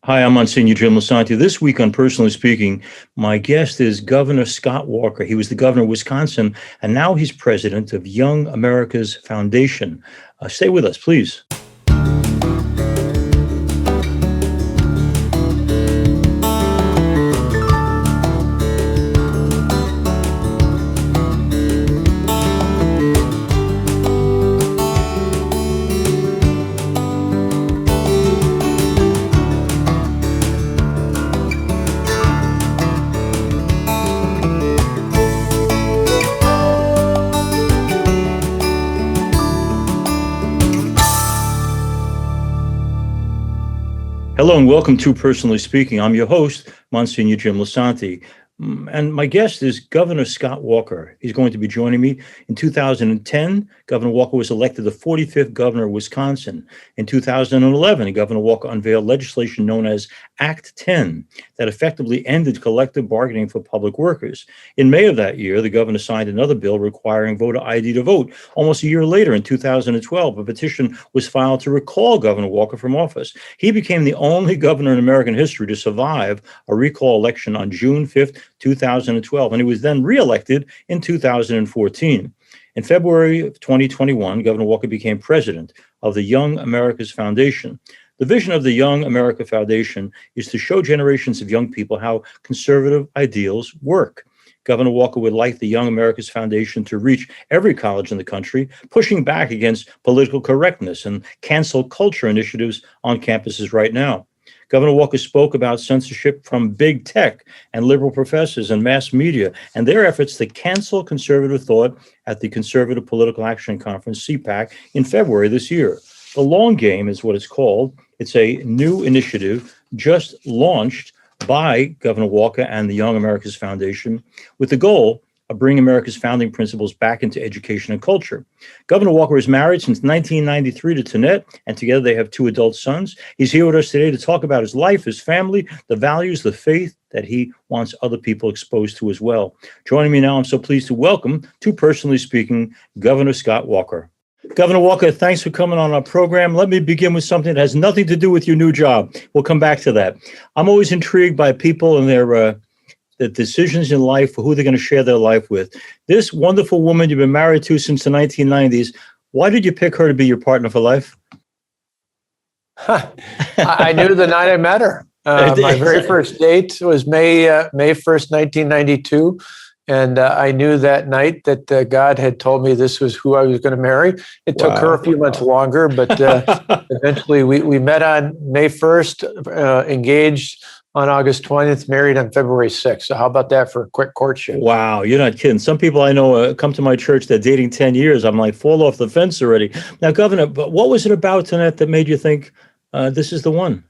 Hi, I'm Msgr Jim Lisante. This week on Personally Speaking, my guest is Governor Scott Walker. He was the governor of Wisconsin, and now he's president of Young America's Foundation. Stay with us, please. Hello and welcome to Personally Speaking. I'm your host, Msgr Jim Lisante. And my guest is Governor Scott Walker. He's going to be joining me. In 2010, Governor Walker was elected the 45th governor of Wisconsin. In 2011, Governor Walker unveiled legislation known as Act 10 that effectively ended collective bargaining for public workers. In May of that year, the governor signed another bill requiring voter ID to vote. Almost a year later, in 2012, a petition was filed to recall Governor Walker from office. He became the only governor in American history to survive a recall election on June 5th, 2012, and he was then reelected in 2014. In February of 2021, Governor Walker became president of the Young America's Foundation. The vision of the Young America Foundation is to show generations of young people how conservative ideals work. Governor Walker would like the Young America's Foundation to reach every college in the country, pushing back against political correctness and cancel culture initiatives on campuses right now. Governor Walker spoke about censorship from big tech and liberal professors and mass media and their efforts to cancel conservative thought at the Conservative Political Action Conference, CPAC, in February this year. The Long Game is what it's called. It's a new initiative just launched by Governor Walker and the Young America's Foundation with the goal of bringing America's founding principles back into education and culture. Governor Walker is married since 1993 to Tonette, and together they have two adult sons. He's here with us today to talk about his life, his family, the values, the faith that he wants other people exposed to as well. Joining me now, I'm so pleased to welcome, to Personally Speaking, Governor Scott Walker. Governor Walker, thanks for coming on our program. Let me begin with something that has nothing to do with your new job. We'll come back to that. I'm always intrigued by people and their the decisions in life for who they're going to share their life with. This wonderful woman you've been married to since the 1990s, why did you pick her to be your partner for life? I knew the night I met her. My very first date was May 1st, 1992. And I knew that night that God had told me this was who I was going to marry. It took her a few months longer, but eventually we met on May 1st, engaged on August 20th, married on February 6th. So how about that for a quick courtship? Wow, you're not kidding. Some people I know come to my church, they're dating 10 years. I'm like, fall off the fence already. Now, Governor, but what was it about Tonette that made you think this is the one?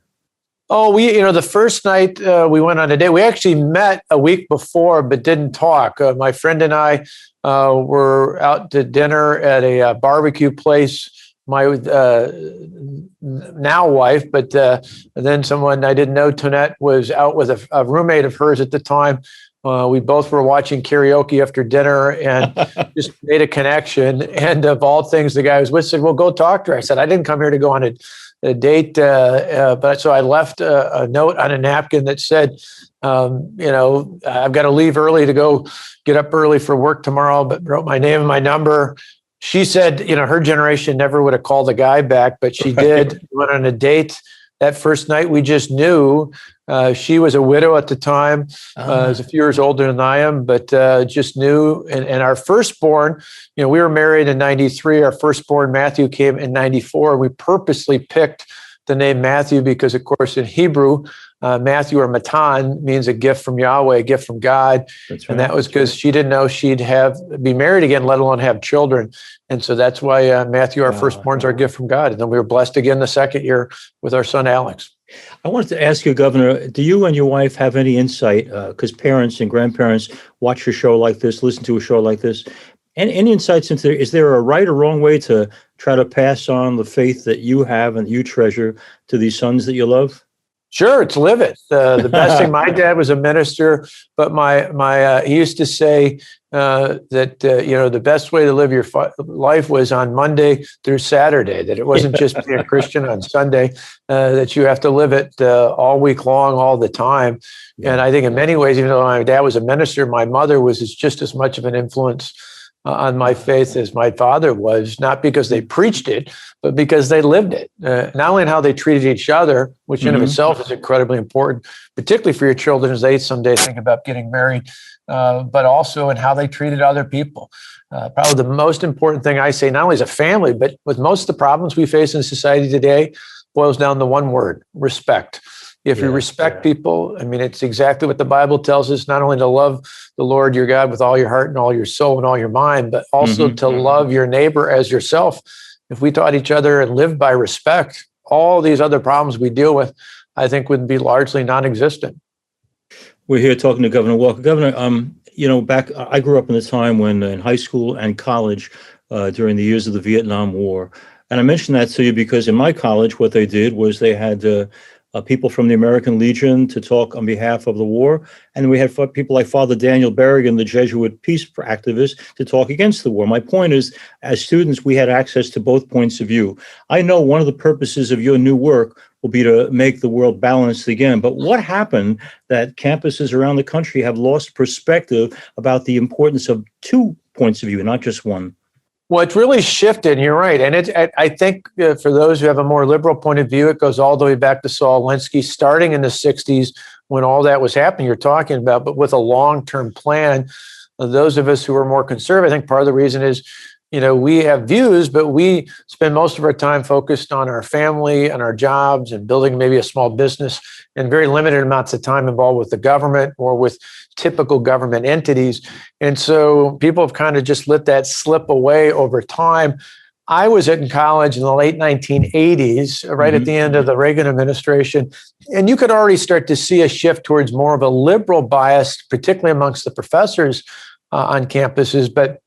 Oh, the first night we went on a date, we actually met a week before, but didn't talk. My friend and I were out to dinner at a barbecue place. My now wife, but then someone I didn't know, Tonette, was out with a roommate of hers at the time. We both were watching karaoke after dinner and just made a connection. And of all things, the guy I was with said, well, go talk to her. I said, I didn't come here to go on a date. But so I left a note on a napkin that said, I've got to leave early to go get up early for work tomorrow, but wrote my name and my number. She said, her generation never would have called the guy back, but she did. We went on a date that first night. We just knew she was a widow at the time, was a few years older than I am, but just knew. And our firstborn, we were married in 93. Our firstborn, Matthew, came in 94. We purposely picked the name Matthew because, of course, in Hebrew, Matthew or Matan means a gift from Yahweh, a gift from God. That's right. And that was because she didn't know she'd be married again, let alone have children. And so that's why Matthew, our firstborn, is our gift from God. And then we were blessed again the second year with our son, Alex. I wanted to ask you, Governor, do you and your wife have any insight, because parents and grandparents watch a show like this, listen to a show like this, any insights into, is there a right or wrong way to try to pass on the faith that you have and you treasure to these sons that you love? Sure, it's live it. The best thing. My dad was a minister, but he used to say that the best way to live your life was on Monday through Saturday. That it wasn't just being a Christian on Sunday. That you have to live it all week long, all the time. Yeah. And I think in many ways, even though my dad was a minister, my mother was just as much of an influence on my faith as my father was, not because they preached it, but because they lived it. Not only in how they treated each other, which in of itself is incredibly important, particularly for your children as they someday think about getting married, but also in how they treated other people. Probably the most important thing I say, not only as a family, but with most of the problems we face in society today, boils down to one word: respect. If you respect people, I mean, it's exactly what the Bible tells us, not only to love the Lord your God with all your heart and all your soul and all your mind, but also to love your neighbor as yourself. If we taught each other and lived by respect, all these other problems we deal with, I think, would be largely non-existent. We're here talking to Governor Walker. Governor, I grew up in the time when in high school and college, during the years of the Vietnam War. And I mentioned that to you because in my college, what they did was they had people from the American Legion to talk on behalf of the war. And we had people like Father Daniel Berrigan, the Jesuit peace activist, to talk against the war. My point is, as students, we had access to both points of view. I know one of the purposes of your new work will be to make the world balanced again. But what happened that campuses around the country have lost perspective about the importance of 2 points of view, not just one? Well, it's really shifted. You're right. And I think for those who have a more liberal point of view, it goes all the way back to Saul Alinsky, starting in the 60s when all that was happening you're talking about, but with a long-term plan. Those of us who are more conservative, I think part of the reason is, we have views, but we spend most of our time focused on our family and our jobs and building maybe a small business, and very limited amounts of time involved with the government or with typical government entities. And so people have kind of just let that slip away over time. I was in college in the late 1980s, right at the end of the Reagan administration, and you could already start to see a shift towards more of a liberal bias, particularly amongst the professors on campuses. But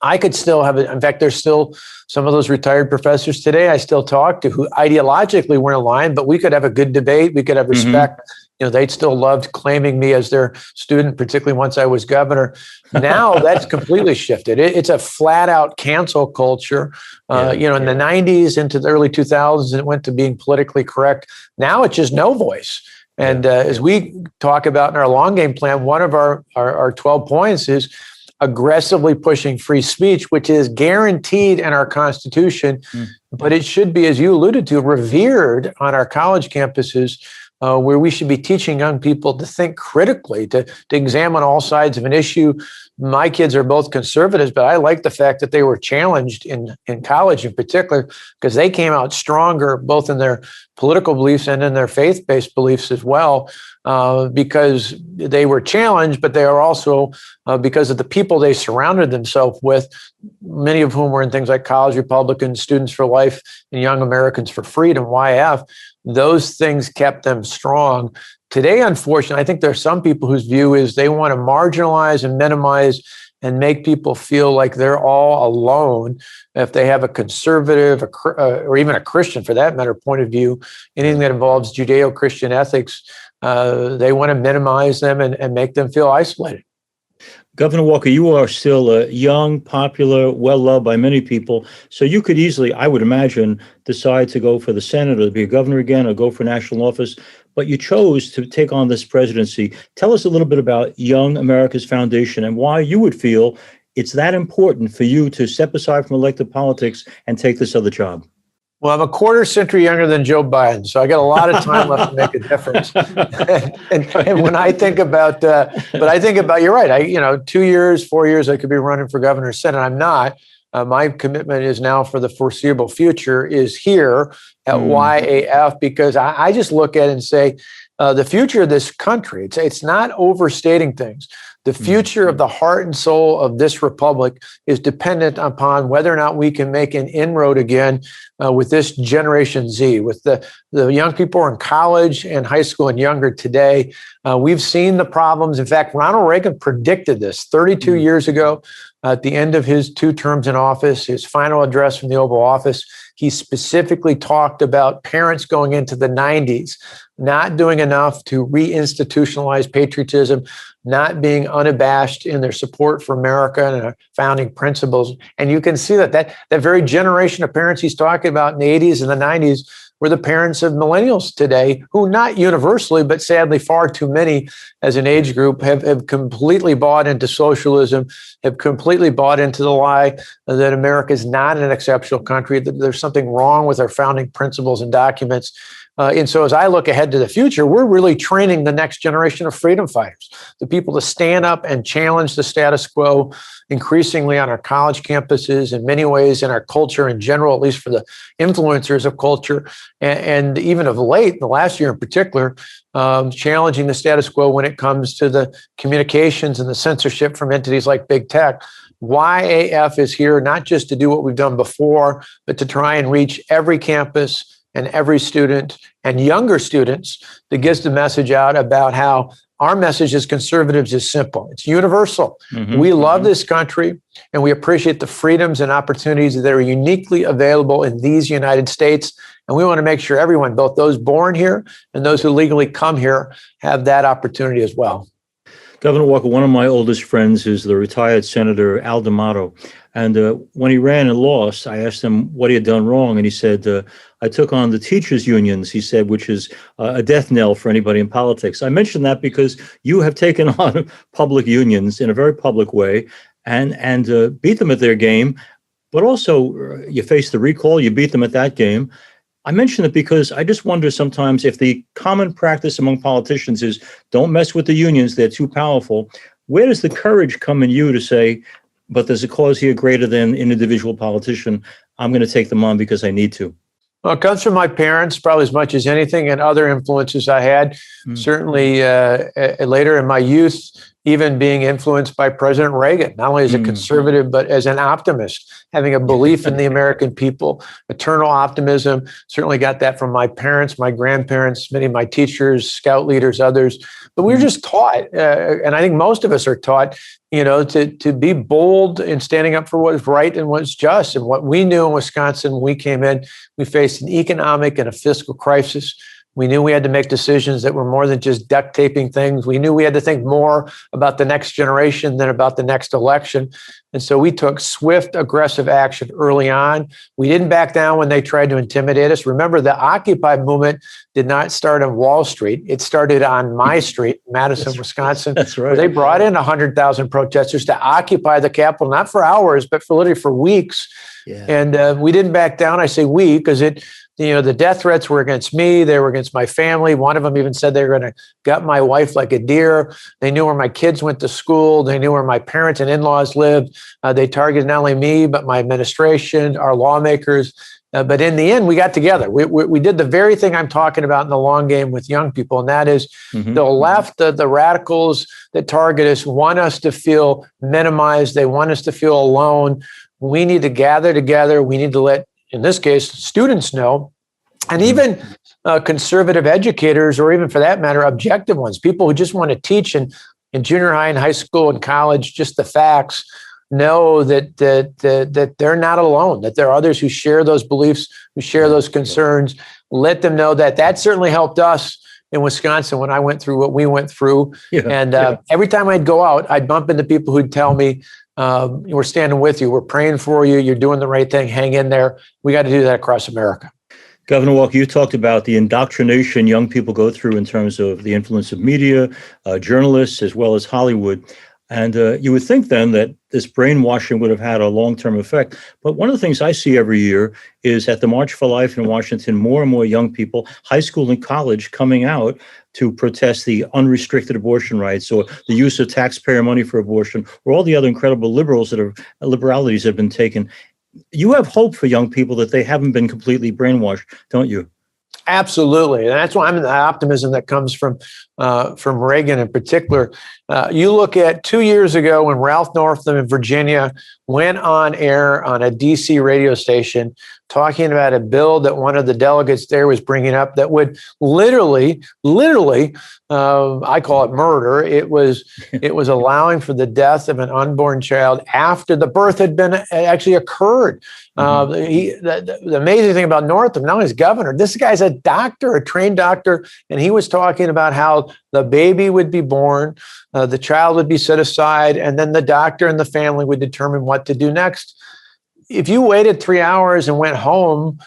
I could still have it. In fact, there's still some of those retired professors today I still talk to who ideologically weren't aligned, but we could have a good debate. We could have respect. They'd still loved claiming me as their student, particularly once I was governor. Now that's completely shifted. It's a flat out cancel culture. In the 90s into the early 2000s, it went to being politically correct. Now it's just no voice. And as we talk about in our long game plan, one of our 12 points is aggressively pushing free speech, which is guaranteed in our Constitution, but it should be, as you alluded to, revered on our college campuses, where we should be teaching young people to think critically, to examine all sides of an issue. My kids are both conservatives, but I like the fact that they were challenged in college in particular, because they came out stronger, both in their political beliefs and in their faith-based beliefs as well, because they were challenged, but they are also because of the people they surrounded themselves with, many of whom were in things like College Republicans, Students for Life, and Young Americans for Freedom, YF. Those things kept them strong. Today, unfortunately, I think there are some people whose view is they want to marginalize and minimize and make people feel like they're all alone if they have a conservative or even a Christian, for that matter, point of view. Anything that involves Judeo-Christian ethics, they want to minimize them and make them feel isolated. Governor Walker, you are still young, popular, well-loved by many people. So you could easily, I would imagine, decide to go for the Senate or to be a governor again or go for national office. But you chose to take on this presidency. Tell us a little bit about Young America's Foundation and why you would feel it's that important for you to step aside from elected politics and take this other job. Well, I'm a quarter century younger than Joe Biden, so I got a lot of time left to make a difference. and when I think about, you're right. 2 years, 4 years, I could be running for governor or Senate. I'm not. My commitment is now for the foreseeable future is here at YAF, because I just look at it and say, the future of this country, it's not overstating things. The future of the heart and soul of this republic is dependent upon whether or not we can make an inroad again with this Generation Z, with the young people who are in college and high school and younger today. We've seen the problems. In fact, Ronald Reagan predicted this 32 years ago at the end of his 2 terms in office, his final address from the Oval Office. he specifically talked about parents going into the 90s, not doing enough to reinstitutionalize patriotism, not being unabashed in their support for America and our founding principles. And you can see that very generation of parents he's talking about in the 80s and the 90s were the parents of millennials today, who not universally, but sadly far too many as an age group have completely bought into socialism, have completely bought into the lie that America is not an exceptional country, that there's something wrong with our founding principles and documents. And so as I look ahead to the future, we're really training the next generation of freedom fighters, the people to stand up and challenge the status quo, increasingly on our college campuses, in many ways in our culture in general, at least for the influencers of culture, and even of late, the last year in particular, challenging the status quo when it comes to the communications and the censorship from entities like big tech. YAF is here not just to do what we've done before, but to try and reach every campus and every student and younger students that gets the message out about how our message as conservatives is simple. It's universal. We love this country, and we appreciate the freedoms and opportunities that are uniquely available in these United States. And we want to make sure everyone, both those born here and those who legally come here, have that opportunity as well. Governor Walker, one of my oldest friends is the retired Senator Al D'Amato. And when he ran and lost, I asked him what he had done wrong. And he said, I took on the teachers' unions, he said, which is a death knell for anybody in politics. I mention that because you have taken on public unions in a very public way and beat them at their game. But also, you faced the recall, you beat them at that game. I mention it because I just wonder sometimes if the common practice among politicians is don't mess with the unions, they're too powerful. Where does the courage come in you to say, but there's a cause here greater than an individual politician, I'm going to take them on because I need to? Well, it comes from my parents, probably as much as anything, and other influences I had. Certainly later in my youth, even being influenced by President Reagan, not only as a conservative, but as an optimist, having a belief in the American people, eternal optimism. Certainly got that from my parents, my grandparents, many of my teachers, scout leaders, others. But we were just taught, and I think most of us are taught, to be bold in standing up for what is right and what's just. And what we knew in Wisconsin when we came in, we faced an economic and a fiscal crisis. We knew we had to make decisions that were more than just duct taping things. We knew we had to think more about the next generation than about the next election. And so we took swift, aggressive action early on. We didn't back down when they tried to intimidate us. Remember, the Occupy movement did not start on Wall Street. It started on my street, Madison, Wisconsin. That's right. Where they brought in 100,000 protesters to occupy the Capitol, not for hours, but for literally for weeks. Yeah. And we didn't back down. I say we because the death threats were against me. They were against my family. One of them even said they were going to gut my wife like a deer. They knew where my kids went to school. They knew where my parents and in-laws lived. They targeted not only me, but my administration, our lawmakers. But in the end, we got together. We did the very thing I'm talking about in the long game with young people, and that is the left, the radicals that target us want us to feel minimized. They want us to feel alone. We need to gather together. We need to let, in this case, students know, and even conservative educators, or even for that matter, objective ones, people who just want to teach in junior high and high school and college, just the facts, know that they're not alone, that there are others who share those beliefs, who share those concerns. Let them know that certainly helped us in Wisconsin when I went through what we went through. Every time I'd go out, I'd bump into people who'd tell me, we're standing with you. We're praying for you. You're doing the right thing. Hang in there. We got to do that across America. Governor Walker, you talked about the indoctrination young people go through in terms of the influence of media, journalists, as well as Hollywood. And you would think then that this brainwashing would have had a long-term effect. But one of the things I see every year is at the March for Life in Washington, more and more young people, high school and college, coming out to protest the unrestricted abortion rights or the use of taxpayer money for abortion or all the other incredible liberalities that have been taken. You have hope for young people that they haven't been completely brainwashed, don't you? Absolutely. And that's why I'm the optimism that comes from Reagan in particular. You look at 2 years ago when Ralph Northam in Virginia went on air on a DC radio station talking about a bill that one of the delegates there was bringing up that would literally, I call it murder. It was allowing for the death of an unborn child after the birth had actually occurred. The amazing thing about Northam, now he's governor, this guy's a doctor, a trained doctor, and he was talking about how the baby would be born, the child would be set aside, and then the doctor and the family would determine what to do next. If you waited 3 hours and went home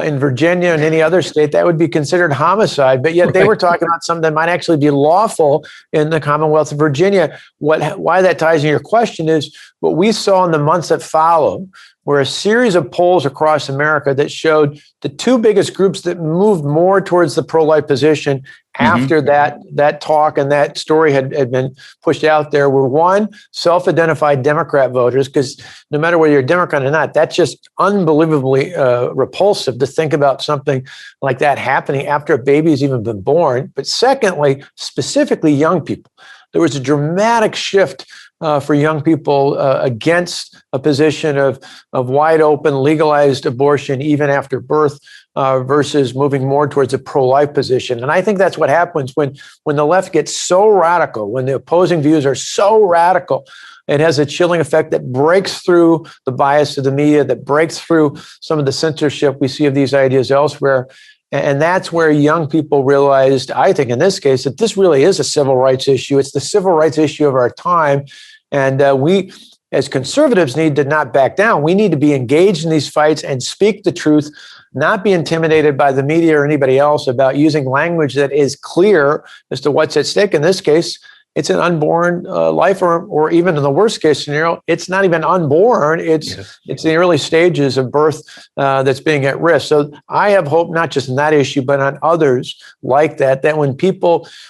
in Virginia and any other state, that would be considered homicide. But yet they were talking about something that might actually be lawful in the Commonwealth of Virginia. Why that ties into your question is what we saw in the months that followed were a series of polls across America that showed the two biggest groups that moved more towards the pro-life position after that talk and that story had been pushed out there were, one, self-identified Democrat voters, because no matter whether you're a Democrat or not, that's just unbelievably repulsive to think about something like that happening after a baby has even been born. But secondly, specifically young people. There was a dramatic shift for young people against a position of wide open, legalized abortion even after birth versus moving more towards a pro-life position. And I think that's what happens when the left gets so radical, when the opposing views are so radical. It has a chilling effect that breaks through the bias of the media, that breaks through some of the censorship we see of these ideas elsewhere. And that's where young people realized, I think in this case, that this really is a civil rights issue. It's the civil rights issue of our time. And we, as conservatives, need to not back down. We need to be engaged in these fights and speak the truth, not be intimidated by the media or anybody else about using language that is clear as to what's at stake. In this case, it's an unborn life, or even in the worst case scenario, it's not even unborn. It's the early stages of birth that's being at risk. So I have hope, not just in that issue, but on others like that when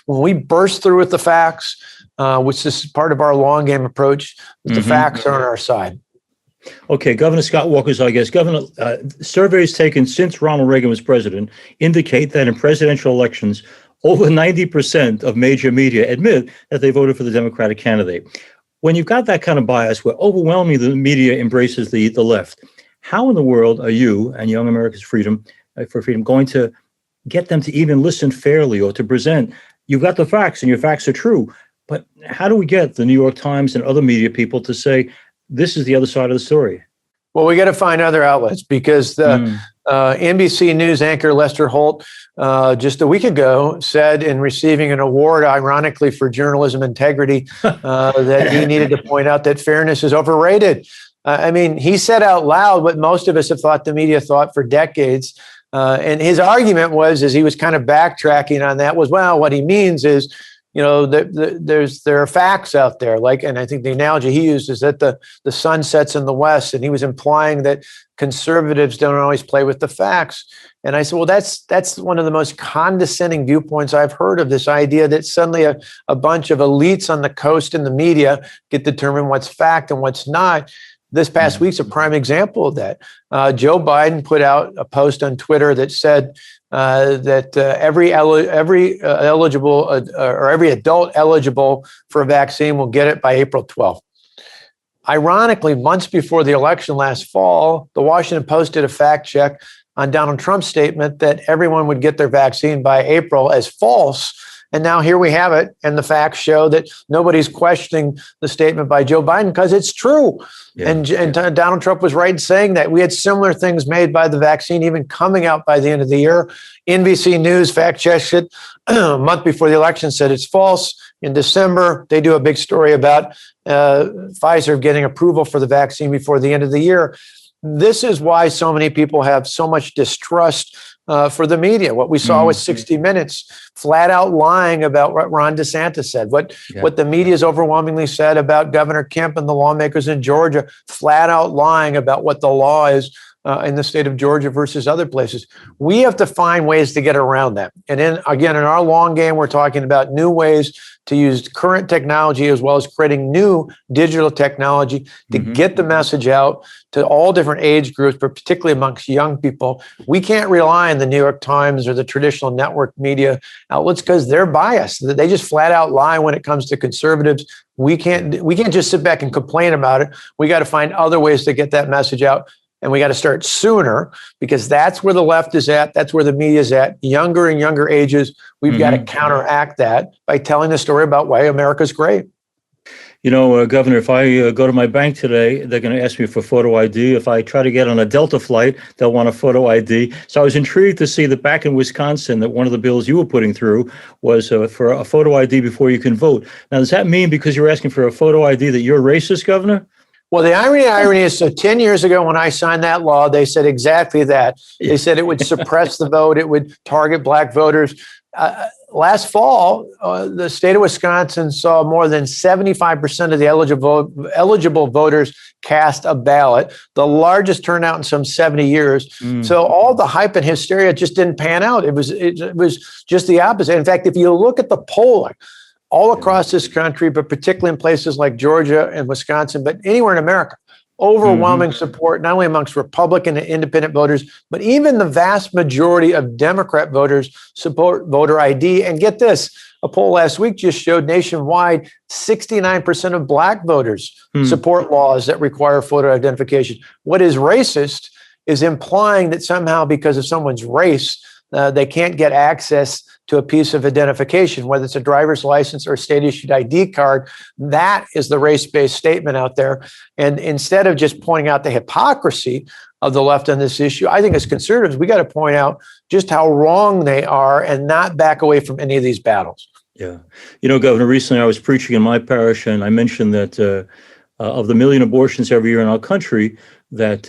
we burst through with the facts, which is part of our long game approach, the facts are on our side. Okay, Governor Scott Walker's our guest. Governor, surveys taken since Ronald Reagan was president indicate that in presidential elections, over 90% of major media admit that they voted for the Democratic candidate. When you've got that kind of bias, where overwhelmingly the media embraces the left, how in the world are you and Young America's Freedom going to get them to even listen fairly or to present? You've got the facts and your facts are true, but how do we get the New York Times and other media people to say, this is the other side of the story? Well, we got to find other outlets, because the NBC News anchor Lester Holt just a week ago said, in receiving an award, ironically, for journalism integrity, that he needed to point out that fairness is overrated. I mean, he said out loud what most of us have thought the media thought for decades. And his argument was, as he was kind of backtracking on that, was, well, what he means is, there are facts out there, and I think the analogy he used is that the sun sets in the west, and he was implying that conservatives don't always play with the facts. And I said, well, that's one of the most condescending viewpoints I've heard of, this idea that suddenly a bunch of elites on the coast in the media get to determine what's fact and what's not. This past week's a prime example of that. Joe Biden put out a post on Twitter that said that every eligible or every adult eligible for a vaccine will get it by April 12th. Ironically, months before the election last fall, the Washington Post did a fact check on Donald Trump's statement that everyone would get their vaccine by April as false. And now here we have it. And the facts show that nobody's questioning the statement by Joe Biden because it's true. Yeah. And Donald Trump was right in saying that. We had similar things made by the vaccine even coming out by the end of the year. NBC News fact checked it a month before the election, said it's false. In December, they do a big story about Pfizer getting approval for the vaccine before the end of the year. This is why so many people have so much distrust for the media. What we saw with 60 Minutes, flat out lying about what Ron DeSantis said, what the media has overwhelmingly said about Governor Kemp and the lawmakers in Georgia, flat out lying about what the law is in the state of Georgia versus other places. We have to find ways to get around that. And then again, in our long game, we're talking about new ways to use current technology as well as creating new digital technology to get the message out to all different age groups, but particularly amongst young people. We can't rely on the New York Times or the traditional network media outlets because they're biased. They just flat out lie when it comes to conservatives. We can't just sit back and complain about it. We got to find other ways to get that message out. and we got to start sooner because that's where the left is at. That's where the media is at. Younger and younger ages. We've got to counteract that by telling the story about why America's great. Governor, if I go to my bank today, they're going to ask me for photo ID. If I try to get on a Delta flight, they'll want a photo ID. So I was intrigued to see that back in Wisconsin, that one of the bills you were putting through was for a photo ID before you can vote. Now, does that mean because you're asking for a photo ID that you're racist, Governor? Well, the irony is, so 10 years ago when I signed that law, they said exactly that. They said it would suppress the vote. It would target black voters. Last fall, the state of Wisconsin saw more than 75% of the eligible voters cast a ballot, the largest turnout in some 70 years. So all the hype and hysteria just didn't pan out. It was just the opposite. In fact, if you look at the polling all across this country, but particularly in places like Georgia and Wisconsin, but anywhere in America, overwhelming support, not only amongst Republican and independent voters, but even the vast majority of Democrat voters support voter ID. And get this, a poll last week just showed nationwide 69% of black voters support laws that require photo identification. What is racist is implying that somehow because of someone's race, they can't get access to a piece of identification, whether it's a driver's license or a state-issued ID card. That is the race-based statement out there. And instead of just pointing out the hypocrisy of the left on this issue, I think as conservatives, we got to point out just how wrong they are and not back away from any of these battles. Yeah. Governor, recently I was preaching in my parish, and I mentioned that of the 1 million abortions every year in our country, that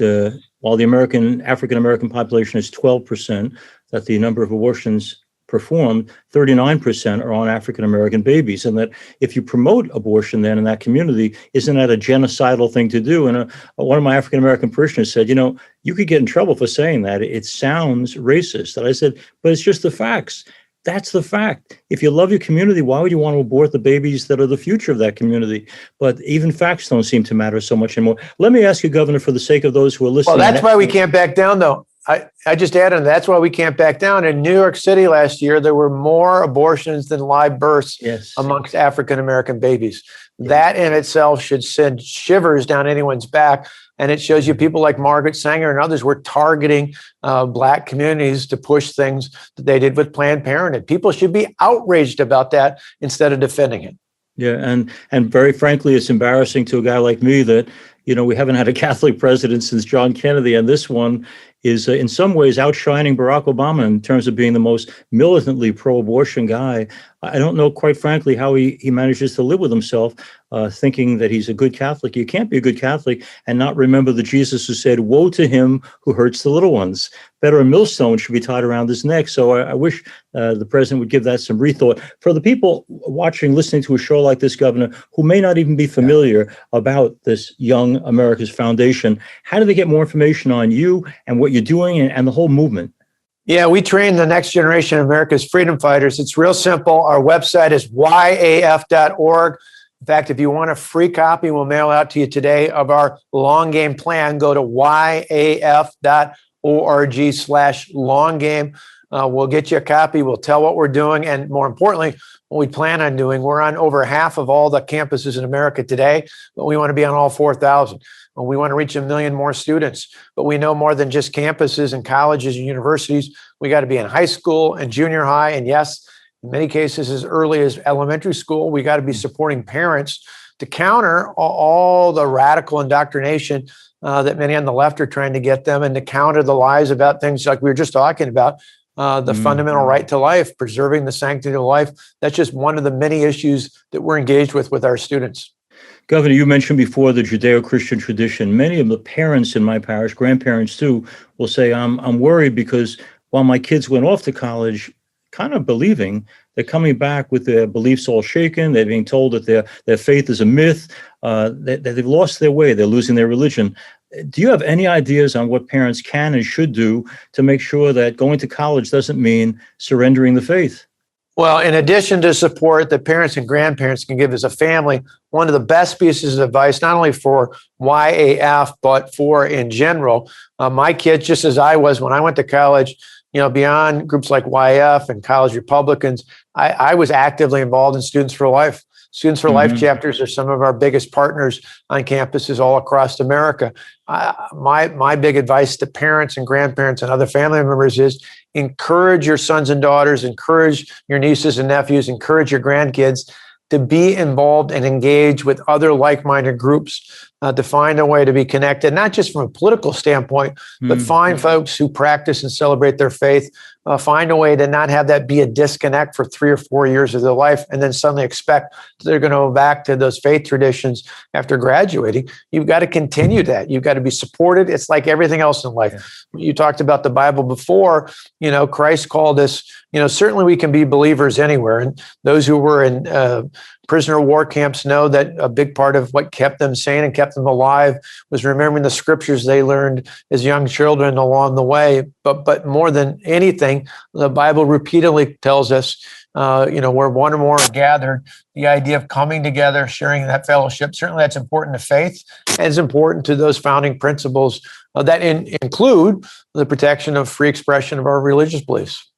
while the African-American population is 12%, that the number of abortions performed, 39% are on African-American babies. And that if you promote abortion then in that community, isn't that a genocidal thing to do? And one of my African-American parishioners said, you could get in trouble for saying that. It sounds racist. And I said, but it's just the facts. That's the fact. If you love your community, why would you want to abort the babies that are the future of that community? But even facts don't seem to matter so much anymore. Let me ask you, Governor, for the sake of those who are listening. Well, that's why we can't back down, though. I just added, that's why we can't back down. In New York City last year, there were more abortions than live births amongst African-American babies. That in itself should send shivers down anyone's back. And it shows you people like Margaret Sanger and others were targeting black communities to push things that they did with Planned Parenthood. People should be outraged about that instead of defending it. Yeah, and very frankly, it's embarrassing to a guy like me that, we haven't had a Catholic president since John Kennedy, and this one is in some ways outshining Barack Obama in terms of being the most militantly pro-abortion guy. I don't know, quite frankly, how he manages to live with himself, thinking that he's a good Catholic. You can't be a good Catholic and not remember the Jesus who said, woe to him who hurts the little ones. Better a millstone should be tied around his neck. So I wish the president would give that some rethought. For the people watching, listening to a show like this, Governor, who may not even be familiar about this Young America's Foundation, how do they get more information on you and what you're doing and the whole movement? Yeah, we train the next generation of America's freedom fighters. It's real simple. Our website is yaf.org. In fact, if you want a free copy, we'll mail out to you today of our long game plan. Go to yaf.org/long game. We'll get you a copy. We'll tell what we're doing. And more importantly, what we plan on doing. We're on over half of all the campuses in America today, but we want to be on all 4,000. We want to reach 1 million more students, but we know more than just campuses and colleges and universities. We got to be in high school and junior high. And yes, in many cases, as early as elementary school, we got to be supporting parents to counter all the radical indoctrination that many on the left are trying to get them, and to counter the lies about things like we were just talking about, the fundamental right to life, preserving the sanctity of life. That's just one of the many issues that we're engaged with our students. Governor, you mentioned before the Judeo-Christian tradition. Many of the parents in my parish, grandparents too, will say, I'm worried because while my kids went off to college kind of believing, they're coming back with their beliefs all shaken. They're being told that their faith is a myth, that they've lost their way. They're losing their religion. Do you have any ideas on what parents can and should do to make sure that going to college doesn't mean surrendering the faith? Well, in addition to support that parents and grandparents can give as a family, one of the best pieces of advice, not only for YAF, but for in general, my kids, just as I was when I went to college, beyond groups like YF and college Republicans, I was actively involved in Students for Life. Students for Life chapters are some of our biggest partners on campuses all across America. My big advice to parents and grandparents and other family members is encourage your sons and daughters, encourage your nieces and nephews, encourage your grandkids to be involved and engage with other like-minded groups, to find a way to be connected, not just from a political standpoint, but find folks who practice and celebrate their faith, find a way to not have that be a disconnect for 3 or 4 years of their life and then suddenly expect that they're going to go back to those faith traditions after graduating. You've got to continue that. You've got to be supported. It's like everything else in life. Yeah. You talked about the Bible before. Christ called us, certainly we can be believers anywhere. And those who were in prisoner of war camps know that a big part of what kept them sane and kept them alive was remembering the scriptures they learned as young children along the way. But more than anything, the Bible repeatedly tells us, where one or more are gathered, the idea of coming together, sharing that fellowship, certainly that's important to faith, and it's important to those founding principles that include the protection of free expression of our religious beliefs.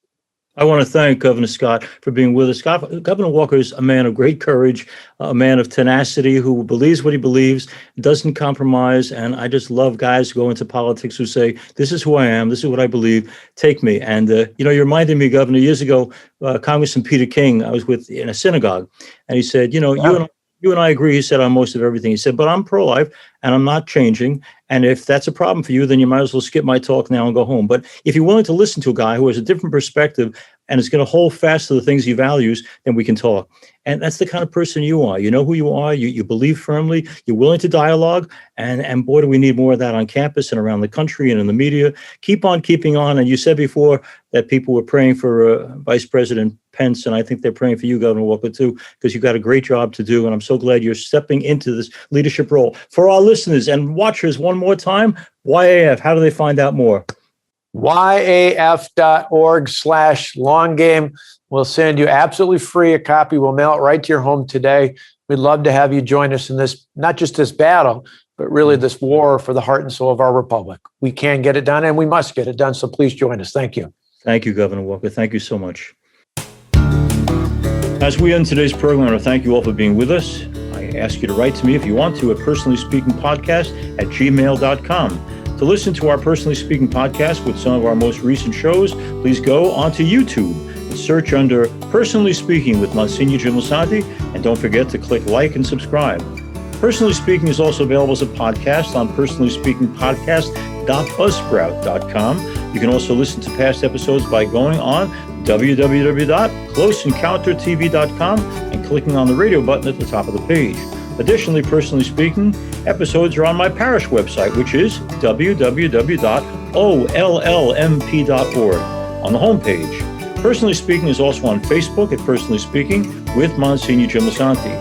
I want to thank Governor Scott for being with us. Governor Walker is a man of great courage, a man of tenacity who believes what he believes, doesn't compromise. And I just love guys who go into politics who say, this is who I am, this is what I believe, take me. And, you reminded me, Governor, years ago, Congressman Peter King, I was in a synagogue, and he said, you and I agree, he said, on most of everything. He said, but I'm pro-life and I'm not changing. And if that's a problem for you, then you might as well skip my talk now and go home. But if you're willing to listen to a guy who has a different perspective and is going to hold fast to the things he values, then we can talk. And that's the kind of person you are. You know who you are. You believe firmly. You're willing to dialogue. And boy, do we need more of that on campus and around the country and in the media. Keep on keeping on. And you said before that people were praying for Vice President Pence. And I think they're praying for you, Governor Walker, too, because you've got a great job to do. And I'm so glad you're stepping into this leadership role. For our listeners and watchers, one more time, YAF, how do they find out more? YAF.org/long game. We'll send you absolutely free a copy. We'll mail it right to your home today. We'd love to have you join us in this, not just this battle, but really this war for the heart and soul of our republic. We can get it done and we must get it done. So please join us. Thank you. Thank you, Governor Walker. Thank you so much. As we end today's program, I want to thank you all for being with us. I ask you to write to me if you want to at personallyspeakingpodcast@gmail.com. To listen to our Personally Speaking podcast with some of our most recent shows, please go onto YouTube and search under Personally Speaking with Msgr Jim Lisante, and don't forget to click like and subscribe. Personally Speaking is also available as a podcast on personallyspeakingpodcast.buzzsprout.com. You can also listen to past episodes by going on www.closeencountertv.com and clicking on the radio button at the top of the page. Additionally, Personally Speaking, episodes are on my parish website, which is www.ollmp.org on the homepage. Personally Speaking is also on Facebook at Personally Speaking with Msgr Jim Lisante.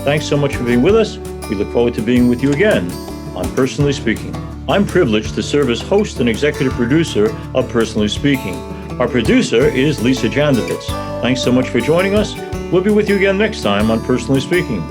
Thanks so much for being with us. We look forward to being with you again on Personally Speaking. I'm privileged to serve as host and executive producer of Personally Speaking. Our producer is Lisa Jandovitz. Thanks so much for joining us. We'll be with you again next time on Personally Speaking.